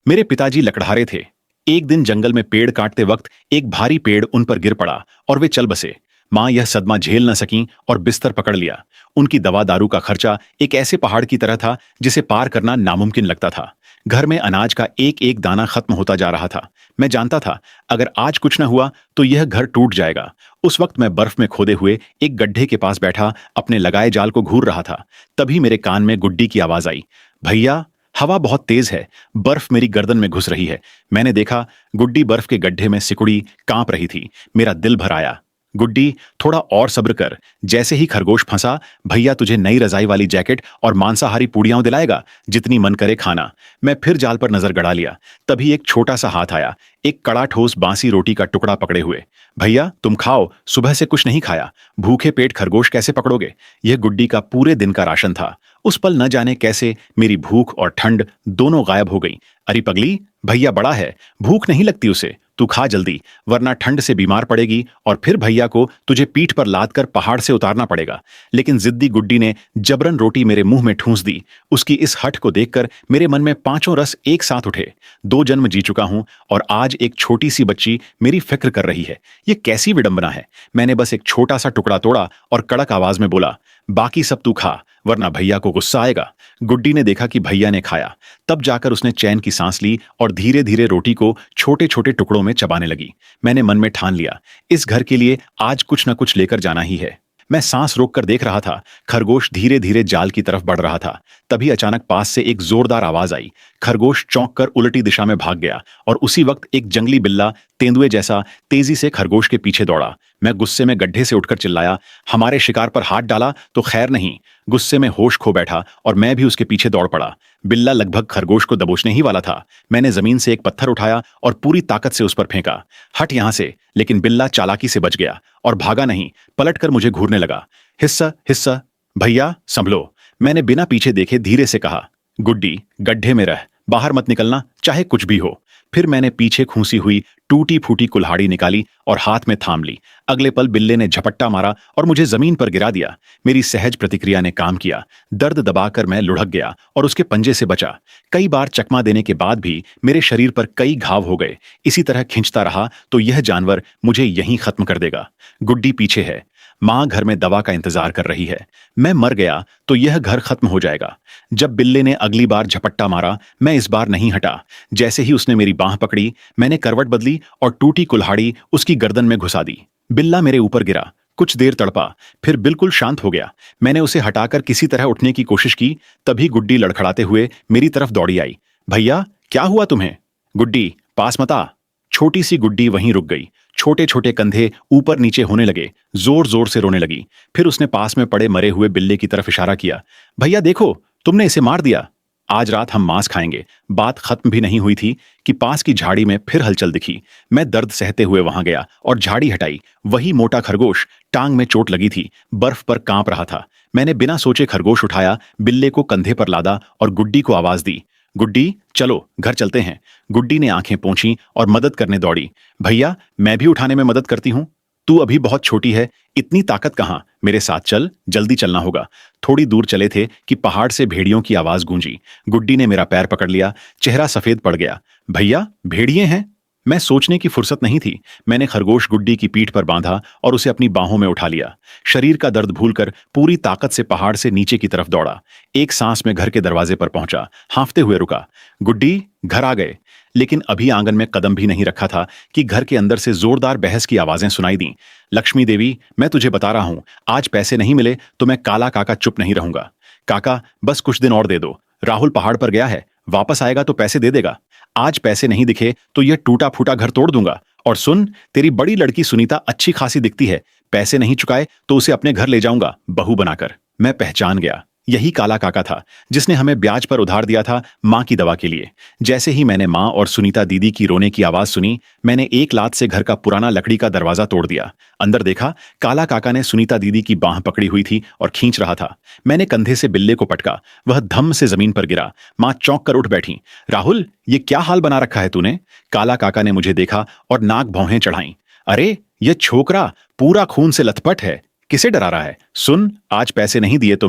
मेरे पिताजी लकड़हारे थे। एक दिन जंगल में पेड़ काटते वक्त एक भारी पेड़ उन पर गिर पड़ा और वे चल बसे। माँ यह सदमा झेल न सकीं और बिस्तर पकड़ लिया। उनकी दवा दारू का खर्चा एक ऐसे पहाड़ की तरह था जिसे पार करना नामुमकिन लगता था। घर में अनाज का एक एक दाना खत्म होता जा रहा था। मैं जानता था अगर आज कुछ न हुआ तो यह घर टूट जाएगा। उस वक्त मैं बर्फ में खोदे हुए एक गड्ढे के पास बैठा अपने लगाए जाल को घूर रहा था। तभी मेरे कान में गुड्डी की आवाज आई, भैया हवा बहुत तेज है, बर्फ मेरी गर्दन में घुस रही है। मैंने देखा गुड्डी बर्फ के गड्ढे में सिकुड़ी कांप रही थी। मेरा दिल भर आया। गुड्डी थोड़ा और सब्र कर। जैसे ही खरगोश फंसा, भैया तुझे नई रजाई वाली जैकेट और मांसाहारी पूड़ियां दिलाएगा, जितनी मन करे खाना। मैं फिर जाल पर नजर गड़ा लिया। तभी एक छोटा सा हाथ आया, एक कड़ा ठोस बासी रोटी का टुकड़ा पकड़े हुए। भैया तुम खाओ, सुबह से कुछ नहीं खाया। भूखे पेट खरगोश कैसे पकड़ोगे? यह गुड्डी का पूरे दिन का राशन था। उस पल न जाने कैसे मेरी भूख और ठंड दोनों गायब हो गई। अरे पगली, भैया बड़ा है, भूख नहीं लगती उसे। तू खा जल्दी, वरना ठंड से बीमार पड़ेगी और फिर भैया को तुझे पीठ पर लाद कर पहाड़ से उतारना पड़ेगा। लेकिन जिद्दी गुड्डी ने जबरन रोटी मेरे मुंह में ठूंस दी। उसकी इस हठ को देखकर मेरे मन में पांचों रस एक साथ उठे। 2 जन्म जी चुका हूं और आज एक छोटी सी बच्ची मेरी फिक्र कर रही है। ये कैसी विडंबना है। मैंने बस एक छोटा सा टुकड़ा तोड़ा और कड़क आवाज में बोला, बाकी सब तू खा, वरना भैया को गुस्सा आएगा। गुड्डी ने देखा कि भैया ने खाया। तब जाकर उसने चैन की सांस ली और धीरे धीरे रोटी को छोटे छोटे टुकड़ों में चबाने लगी। मैंने मन में ठान लिया, इस घर के लिए आज कुछ न कुछ लेकर जाना ही है। मैं सांस रोककर देख रहा था। खरगोश धीरे धीरे जाल की तरफ बढ़ रहा था। तभी अचानक पास से एक जोरदार आवाज आई। खरगोश चौंक कर उल्टी दिशा में भाग गया और उसी वक्त एक जंगली बिल्ला तेंदुए जैसा तेजी से खरगोश के पीछे दौड़ा। मैं गुस्से में गड्ढे से उठकर चिल्लाया, हमारे शिकार पर हाथ डाला तो खैर नहीं। गुस्से में होश खो बैठा और मैं भी उसके पीछे दौड़ पड़ा। बिल्ला लगभग खरगोश को दबोचने ही वाला था। मैंने जमीन से एक पत्थर उठाया और पूरी ताकत से उस पर फेंका। हट यहां से। लेकिन बिल्ला चालाकी से बच गया और भागा नहीं, पलटकर मुझे घूरने लगा। हिस्सा हिस्सा, भैया संभलो, मैंने बिना पीछे देखे धीरे से कहा। गुड्डी गड्ढे में रह, बाहर मत निकलना, चाहे कुछ भी हो। फिर मैंने पीछे खूंसी हुई टूटी फूटी कुल्हाड़ी निकाली और हाथ में थाम ली। अगले पल बिल्ले ने झपट्टा मारा और मुझे जमीन पर गिरा दिया। मेरी सहज प्रतिक्रिया ने काम किया। दर्द दबाकर मैं लुढ़क गया और उसके पंजे से बचा। कई बार चकमा देने के बाद भी मेरे शरीर पर कई घाव हो गए। इसी तरह खींचता रहा तो यह जानवर मुझे यहीं खत्म कर देगा। गुड्डी पीछे है, मां घर में दवा का इंतजार कर रही है। मैं मर गया तो यह घर खत्म हो जाएगा। जब बिल्ले ने अगली बार झपट्टा मारा, मैं इस बार नहीं हटा। जैसे ही उसने मेरी बांह पकड़ी, मैंने करवट बदली और टूटी कुल्हाड़ी उसकी गर्दन में घुसा दी। बिल्ला मेरे ऊपर गिरा, कुछ देर तड़पा, फिर बिल्कुल शांत हो गया। मैंने उसे हटाकर किसी तरह उठने की कोशिश की। तभी गुड्डी लड़खड़ाते हुए मेरी तरफ दौड़ी आई। भैया क्या हुआ तुम्हें? गुड्डी पास मत आ। छोटी सी गुड्डी वहीं रुक गई। छोटे छोटे कंधे ऊपर नीचे होने लगे, जोर जोर से रोने लगी। फिर उसने पास में पड़े मरे हुए बिल्ले की तरफ इशारा किया। भैया देखो, तुमने इसे मार दिया। आज रात हम मांस खाएंगे। बात खत्म भी नहीं हुई थी कि पास की झाड़ी में फिर हलचल दिखी। मैं दर्द सहते हुए वहां गया और झाड़ी हटाई। वही मोटा खरगोश, टांग में चोट लगी थी, बर्फ पर कांप रहा था। मैंने बिना सोचे खरगोश उठाया, बिल्ले को कंधे पर लादा और गुड्डी को आवाज दी, गुड्डी चलो घर चलते हैं। गुड्डी ने आंखें पोंछी और मदद करने दौड़ी। भैया मैं भी उठाने में मदद करती हूं। तू अभी बहुत छोटी है, इतनी ताकत कहां। मेरे साथ चल, जल्दी चलना होगा। थोड़ी दूर चले थे कि पहाड़ से भेड़ियों की आवाज गूंजी। गुड्डी ने मेरा पैर पकड़ लिया, चेहरा सफेद पड़ गया। भैया भेड़िए हैं? मैं सोचने की फुर्सत नहीं थी। मैंने खरगोश गुड्डी की पीठ पर बांधा और उसे अपनी बाहों में उठा लिया। शरीर का दर्द भूलकर पूरी ताकत से पहाड़ से नीचे की तरफ दौड़ा। एक सांस में घर के दरवाजे पर पहुंचा, हांफते हुए रुका। गुड्डी घर आ गए। लेकिन अभी आंगन में कदम भी नहीं रखा था कि घर के अंदर से जोरदार बहस की आवाजें सुनाई दी। लक्ष्मी देवी, मैं तुझे बता रहा हूं, आज पैसे नहीं मिले तो मैं काला काका चुप नहीं रहूंगा। काका बस कुछ दिन और दे दो। राहुल पहाड़ पर गया है, वापस आएगा तो पैसे दे देगा। आज पैसे नहीं दिखे तो यह टूटा फूटा घर तोड़ दूंगा। और सुन, तेरी बड़ी लड़की सुनीता अच्छी खासी दिखती है, पैसे नहीं चुकाए तो उसे अपने घर ले जाऊंगा बहू बनाकर। मैं पहचान गया, यही काला काका था जिसने हमें ब्याज पर उधार दिया था मां की दवा के लिए। जैसे ही मैंने मां और सुनीता दीदी की रोने की आवाज सुनी, मैंने एक लात से घर का पुराना लकड़ी का दरवाजा तोड़ दिया। अंदर देखा, काला काका ने सुनीता दीदी की बांह पकड़ी हुई थी और खींच रहा था। मैंने कंधे से बिल्ले को पटका, वह धम से जमीन पर गिरा। मां चौंक कर उठ बैठी। राहुल, ये क्या हाल बना रखा है तूने? काला काका ने मुझे देखा और नाक भौहें चढ़ाई। अरे यह छोकरा पूरा खून से लथपथ है, किसे डरा रहा है? सुन, आज पैसे नहीं दिए तो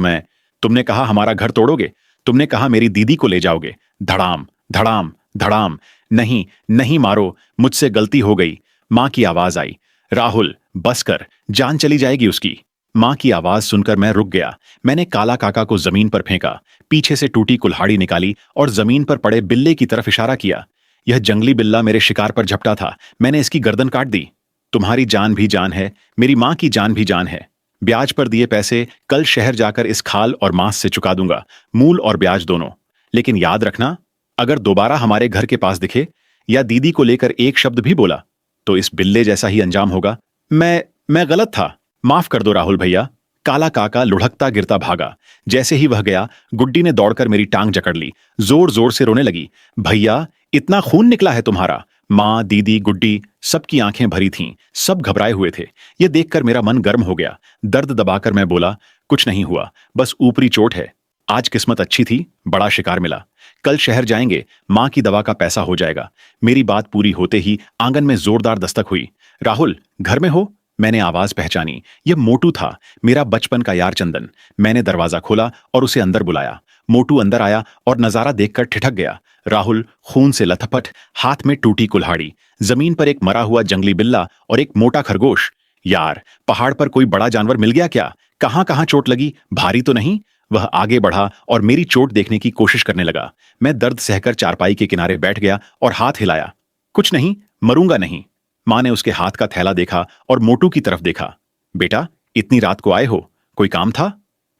तुमने कहा हमारा घर तोड़ोगे, तुमने कहा मेरी दीदी को ले जाओगे। धड़ाम धड़ाम धड़ाम। नहीं, नहीं मारो, मुझसे गलती हो गई। माँ की आवाज आई। राहुल, बस कर, जान चली जाएगी उसकी। माँ की आवाज सुनकर मैं रुक गया। मैंने काला काका को जमीन पर फेंका, पीछे से टूटी कुल्हाड़ी निकाली और जमीन पर पड़े बिल्ले की तरफ इशारा किया। यह जंगली बिल्ला मेरे शिकार पर झपटा था, मैंने इसकी गर्दन काट दी। तुम्हारी जान भी जान है, मेरी माँ की जान भी जान है। ब्याज पर दिए पैसे कल शहर जाकर इस खाल और मांस से चुका दूंगा, मूल और ब्याज दोनों। लेकिन याद रखना, अगर दोबारा हमारे घर के पास दिखे या दीदी को लेकर एक शब्द भी बोला तो इस बिल्ले जैसा ही अंजाम होगा। मैं गलत था, माफ कर दो राहुल भैया। काला काका लुढ़कता गिरता भागा। जैसे ही वह गया, गुड्डी ने दौड़कर मेरी टांग जकड़ ली, जोर जोर से रोने लगी। भैया, इतना खून निकला है तुम्हारा। माँ, दीदी, गुड्डी, सबकी आंखें भरी थीं, सब घबराए हुए थे। यह देखकर मेरा मन गर्म हो गया। दर्द दबाकर मैं बोला, कुछ नहीं हुआ, बस ऊपरी चोट है। आज किस्मत अच्छी थी, बड़ा शिकार मिला। कल शहर जाएंगे, माँ की दवा का पैसा हो जाएगा। मेरी बात पूरी होते ही आंगन में जोरदार दस्तक हुई। राहुल, घर में हो? मैंने आवाज पहचानी। यह मोटू था, मेरा बचपन का यार चंदन। मैंने दरवाजा खोला और उसे अंदर बुलाया। मोटू अंदर आया और नजारा देखकर ठिठक गया। राहुल खून से लथपथ, हाथ में टूटी कुल्हाड़ी, जमीन पर एक मरा हुआ जंगली बिल्ला और एक मोटा खरगोश। यार, पहाड़ पर कोई बड़ा जानवर मिल गया क्या? कहां कहां चोट लगी? भारी तो नहीं? वह आगे बढ़ा और मेरी चोट देखने की कोशिश करने लगा। मैं दर्द सहकर चारपाई के किनारे बैठ गया और हाथ हिलाया। कुछ नहीं, मरूंगा नहीं। मां ने उसके हाथ का थैला देखा और मोटू की तरफ देखा। बेटा, इतनी रात को आए हो, कोई काम था?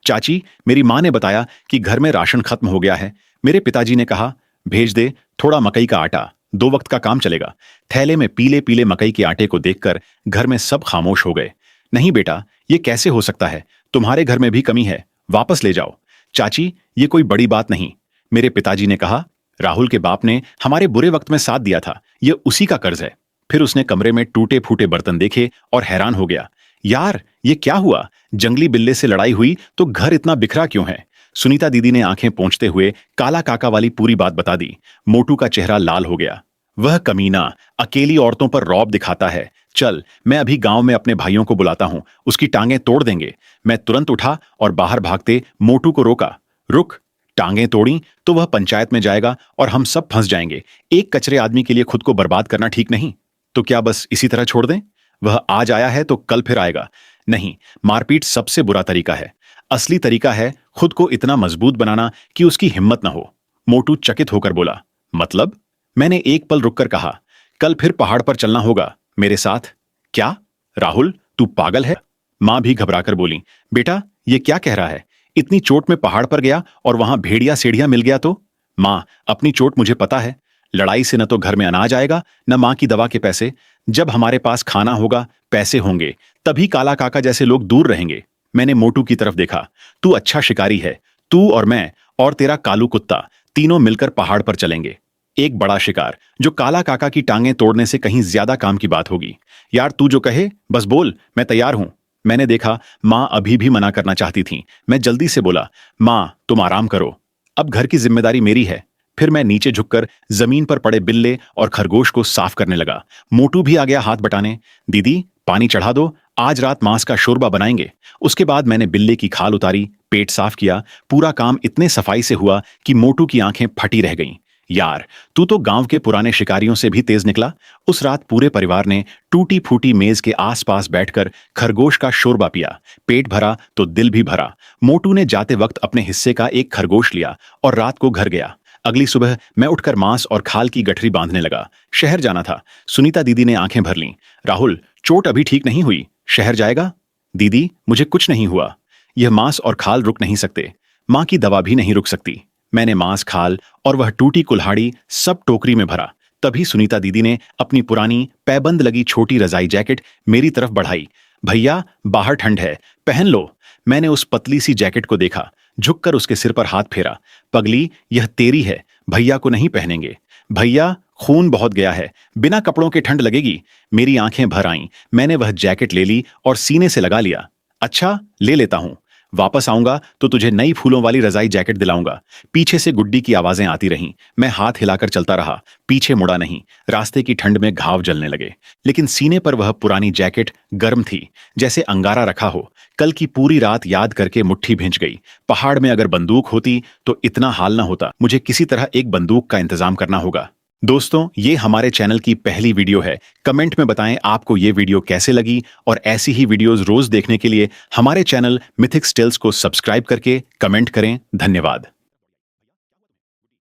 चाची, मेरी मां ने बताया कि घर में राशन खत्म हो गया है। मेरे पिताजी ने कहा, भेज दे थोड़ा मकई का आटा, 2 वक्त का काम चलेगा। थैले में पीले पीले मकई के आटे को देखकर घर में सब खामोश हो गए। नहीं बेटा, ये कैसे हो सकता है? तुम्हारे घर में भी कमी है, वापस ले जाओ। चाची, ये कोई बड़ी बात नहीं, मेरे पिताजी ने कहा। राहुल के बाप ने हमारे बुरे वक्त में साथ दिया था, ये उसी का कर्ज है। फिर उसने कमरे में टूटे फूटे बर्तन देखे और हैरान हो गया। यार, ये क्या हुआ? जंगली बिल्ले से लड़ाई हुई तो घर इतना बिखरा क्यों है? सुनीता दीदी ने आंखें पोंछते हुए काला काका वाली पूरी बात बता दी। मोटू का चेहरा लाल हो गया। वह कमीना अकेली औरतों पर रौब दिखाता है। चल, मैं अभी गांव में अपने भाइयों को बुलाता हूं, उसकी टांगें तोड़ देंगे। मैं तुरंत उठा और बाहर भागते मोटू को रोका। रुक, टांगें तोड़ी तो वह पंचायत में जाएगा और हम सब फंस जाएंगे। एक कचरे आदमी के लिए खुद को बर्बाद करना ठीक नहीं। तो क्या बस इसी तरह छोड़ दें? वह आज आया है तो कल फिर आएगा। नहीं, मारपीट सबसे बुरा तरीका है। असली तरीका है खुद को इतना मजबूत बनाना कि उसकी हिम्मत न हो। मोटू चकित होकर बोला, मतलब? मैंने एक पल रुककर कहा, कल फिर पहाड़ पर चलना होगा मेरे साथ। क्या? राहुल, तू पागल है? मां भी घबराकर बोली, बेटा, ये क्या कह रहा है? इतनी चोट में पहाड़ पर गया और वहां भेड़िया सेढ़िया मिल गया तो? मां, अपनी चोट मुझे पता है। लड़ाई से न तो घर में अनाज आएगा, न मां की दवा के पैसे। जब हमारे पास खाना होगा, पैसे होंगे, तभी काला काका जैसे लोग दूर रहेंगे। मैंने मोटू की तरफ देखा। तू अच्छा शिकारी है। तू और मैं और तेरा कालू कुत्ता तीनों मिलकर पहाड़ पर चलेंगे। एक बड़ा शिकार जो काला काका की टांगें तोड़ने से कहीं ज्यादा काम की बात होगी। यार, तू जो कहे बस बोल, मैं तैयार हूं। मैंने देखा मां अभी भी मना करना चाहती थी। मैं जल्दी से बोला, मां, तुम आराम करो, अब घर की जिम्मेदारी मेरी है। फिर मैं नीचे झुककर जमीन पर पड़े बिल्ले और खरगोश को साफ करने लगा। मोटू भी आ गया हाथ बटाने। दीदी, पानी चढ़ा दो, आज रात मांस का शोरबा बनाएंगे। उसके बाद मैंने बिल्ले की खाल उतारी, पेट साफ किया। पूरा काम इतने सफाई से हुआ कि मोटू की आंखें फटी रह गईं। यार, तू तो गांव के पुराने शिकारियों से भी तेज निकला। उस रात पूरे परिवार ने टूटी फूटी मेज के आसपास बैठकर खरगोश का शोरबा पिया। पेट भरा तो दिल भी भरा। मोटू ने जाते वक्त अपने हिस्से का एक खरगोश लिया और रात को घर गया। अगली सुबह मैं उठकर मांस और खाल की गठरी बांधने लगा। शहर जाना था। सुनीता दीदी ने आंखें भर लीं। राहुल, चोट अभी ठीक नहीं हुई, शहर जाएगा? दीदी, मुझे कुछ नहीं हुआ। यह मांस और खाल रुक नहीं सकते, मां की दवा भी नहीं रुक सकती। मैंने मांस, खाल और वह टूटी कुल्हाड़ी सब टोकरी में भरा। तभी सुनीता दीदी ने अपनी पुरानी पैबंद लगी छोटी रजाई जैकेट मेरी तरफ बढ़ाई। भैया, बाहर ठंड है, पहन लो। मैंने उस पतली सी जैकेट को देखा, झुककर उसके सिर पर हाथ फेरा। पगली, यह तेरी है, भैया को नहीं पहनेंगे। भैया, खून बहुत गया है, बिना कपड़ों के ठंड लगेगी। मेरी आंखें भर आईं। मैंने वह जैकेट ले ली और सीने से लगा लिया। अच्छा, ले लेता हूं। वापस आऊंगा तो तुझे नई फूलों वाली रजाई जैकेट दिलाऊंगा। पीछे से गुड्डी की आवाजें आती रहीं। मैं हाथ हिलाकर चलता रहा, पीछे मुड़ा नहीं। रास्ते की ठंड में घाव जलने लगे, लेकिन सीने पर वह पुरानी जैकेट गर्म थी, जैसे अंगारा रखा हो। कल की पूरी रात याद करके मुट्ठी भिंच गई। पहाड़ में अगर बंदूक होती तो इतना हाल न होता। मुझे किसी तरह एक बंदूक का इंतजाम करना होगा। दोस्तों, ये हमारे चैनल की पहली वीडियो है। कमेंट में बताएं आपको ये वीडियो कैसे लगी और ऐसी ही वीडियोस रोज देखने के लिए हमारे चैनल मिथिक्स टेल्स को सब्सक्राइब करके कमेंट करें। धन्यवाद।